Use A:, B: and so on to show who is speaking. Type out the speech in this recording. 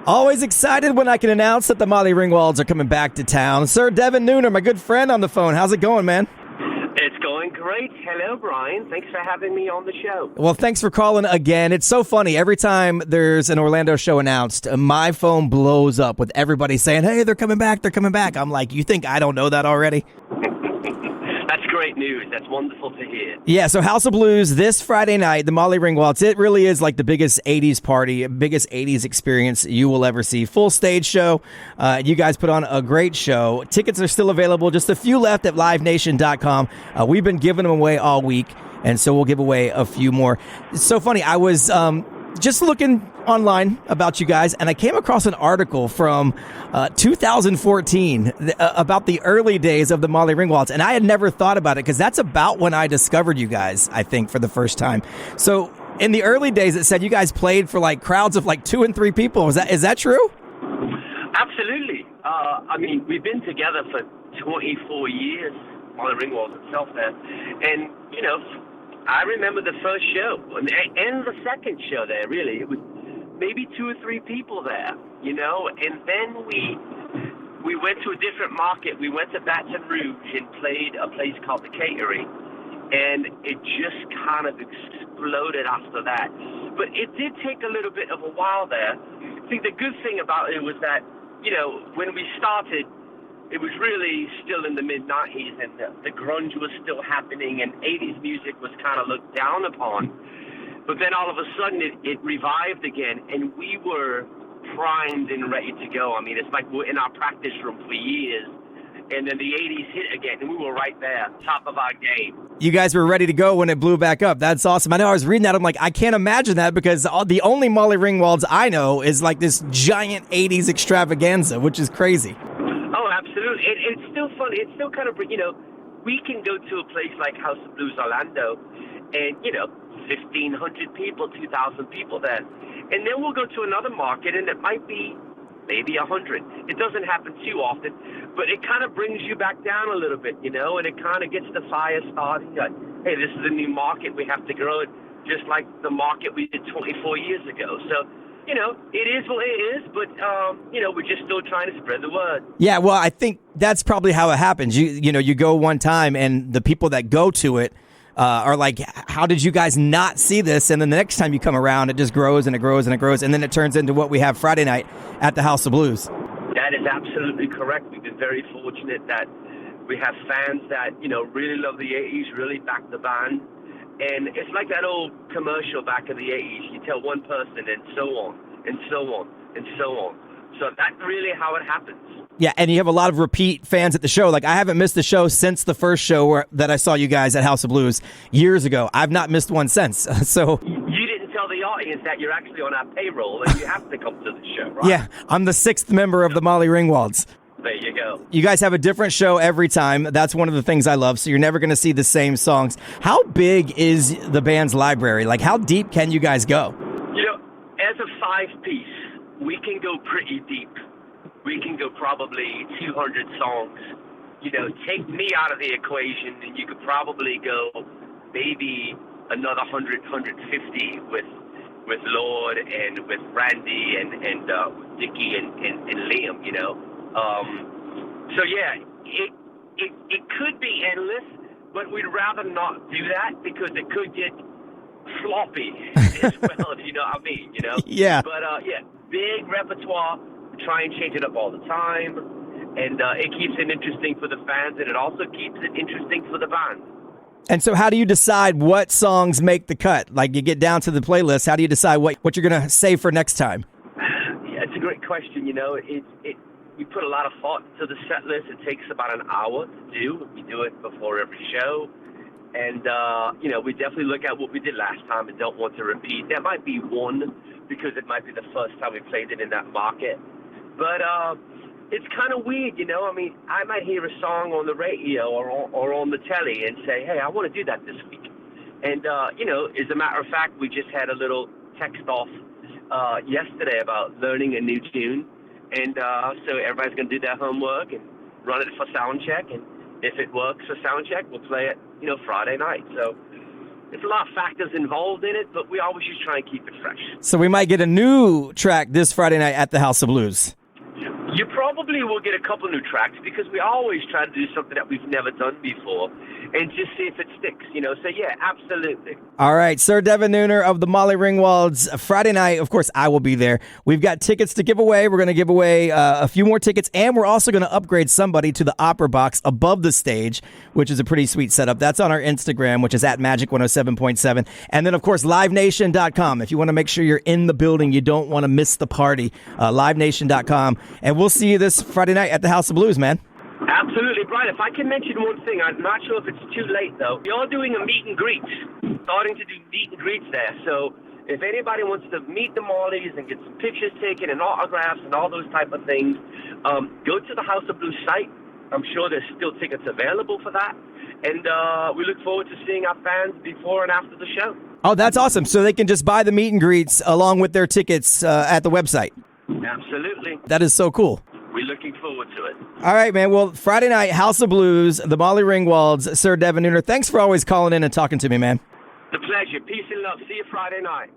A: Always excited when I can announce that the Molly Ringwalds are coming back to town. Sir Devon Nooner, my good friend on the phone. How's it going, man?
B: It's going great. Hello, Brian. Thanks for having me on the show.
A: Well, thanks for calling again. It's so funny. Every time there's an Orlando show announced, my phone blows up with everybody saying, hey, they're coming back, they're coming back. I'm like, you think I don't know that already?
B: That's great news. That's wonderful to hear.
A: Yeah, so House of Blues this Friday night, the Molly Ringwalds. It really is like the biggest 80s party, biggest 80s experience you will ever see. Full stage show. You guys put on a great show. Tickets are still available. Just a few left at livenation.com. We've been giving them away all week, and so we'll give away a few more. It's so funny. I was just looking online about you guys, and I came across an article from 2014 about the early days of the Molly Ringwalds, and I had never thought about it because that's about when I discovered you guys, I think, for the first time. So in the early days, it said you guys played for like crowds of like 2 and 3 people. Is that true?
B: Absolutely. I mean, we've been together for 24 years, Molly Ringwalds itself there, and, you know, I remember the first show and the second show there, really. It was maybe 2 or 3 people there, you know, and then we went to a different market. We went to Baton Rouge and played a place called The Catering, and it just kind of exploded after that. But it did take a little bit of a while there. I think the good thing about it was that, you know, when we started, it was really still in the mid-90s, and the grunge was still happening, and 80s music was kind of looked down upon. But then all of a sudden, it revived again, and we were primed and ready to go. I mean, it's like we're in our practice room for years, and then the 80s hit again, and we were right there, top of our game.
A: You guys were ready to go when it blew back up. That's awesome. I know I was reading that. I'm like, I can't imagine that because the only Molly Ringwalds I know is like this giant 80s extravaganza, which is crazy.
B: Oh, absolutely. It's still funny. It's still kind of, you know, we can go to a place like House of Blues Orlando and, you know, 1,500 people, 2,000 people there. And then we'll go to another market and it might be maybe 100. It doesn't happen too often, but it kind of brings you back down a little bit, you know, and it kind of gets the fire started. Like, hey, this is a new market. We have to grow it just like the market we did 24 years ago. So, you know, it is what it is, but, you know, we're just still trying to spread the word.
A: Yeah, well, I think that's probably how it happens. You know, you go one time and the people that go to it are like, how did you guys not see this? And then the next time you come around, it just grows and it grows and it grows. And then it turns into what we have Friday night at the House of Blues.
B: That is absolutely correct. We've been very fortunate that we have fans that, you know, really love the 80s, really back the band. And it's like that old commercial back in the 80s. You tell one person and so on, and so on, and so on. So that's really how it happens.
A: Yeah, and you have a lot of repeat fans at the show. Like, I haven't missed the show since the first show that I saw you guys at House of Blues years ago. I've not missed one since. So
B: you didn't tell the audience that you're actually on our payroll and you have to come to the show, right?
A: Yeah, I'm the 6th member of the Molly Ringwalds.
B: There you go.
A: You guys have a different show every time. That's one of the things I love. So you're never going to see the same songs. How big is the band's library? Like, how deep can you guys go?
B: You know, as a 5-piece, we can go pretty deep. We can go probably 200 songs. You know, take me out of the equation, and you could probably go maybe another 100, 150 with Lord and with Randy and Dickie and Liam, you know. So yeah, it could be endless, but we'd rather not do that because it could get sloppy as well, if you know what I mean, you know?
A: Yeah.
B: But yeah, big repertoire. We try and change it up all the time, and it keeps it interesting for the fans, and it also keeps it interesting for the band.
A: And so how do you decide what songs make the cut? Like, you get down to the playlist, how do you decide what you're going to save for next time?
B: Yeah, it's a great question, you know. We put a lot of thought into the set list. It takes about an hour to do. We do it before every show. And, you know, we definitely look at what we did last time and don't want to repeat. There might be one because it might be the first time we played it in that market. But it's kind of weird, you know. I mean, I might hear a song on the radio or on the telly and say, hey, I want to do that this week. And, you know, as a matter of fact, we just had a little text off yesterday about learning a new tune. And so everybody's going to do their homework and run it for sound check. And if it works for sound check, we'll play it, you know, Friday night. So There's a lot of factors involved in it, but we always just try and keep it fresh.
A: So we might get a new track this Friday night at the House of Blues.
B: You probably will get a couple new tracks because we always try to do something that we've never done before and just see if it sticks, So, yeah, absolutely.
A: All right, Sir Devon Nooner of the Molly Ringwalds. Friday night, of course, I will be there. We've got tickets to give away. We're going to give away a few more tickets, and we're also going to upgrade somebody to the Opera Box above the stage, which is a pretty sweet setup. That's on our Instagram, which is at Magic107.7. And then, of course, LiveNation.com. If you want to make sure you're in the building, you don't want to miss the party, LiveNation.com. And we'll see you this Friday night at the House of Blues, man.
B: Absolutely, Brian. If I can mention one thing, I'm not sure if it's too late, though. You're doing a meet and greet, starting to do meet and greets there. So if anybody wants to meet the Mollies and get some pictures taken and autographs and all those type of things, go to the House of Blues site. I'm sure there's still tickets available for that. And we look forward to seeing our fans before and after the show.
A: Oh, that's awesome. So they can just buy the meet and greets along with their tickets at the website.
B: Absolutely.
A: That is so cool.
B: We're looking forward to it.
A: All right, man. Well, Friday night, House of Blues, the Molly Ringwalds, Sir Devon Nooner. Thanks for always calling in and talking to me, man.
B: The pleasure. Peace and love. See you Friday night.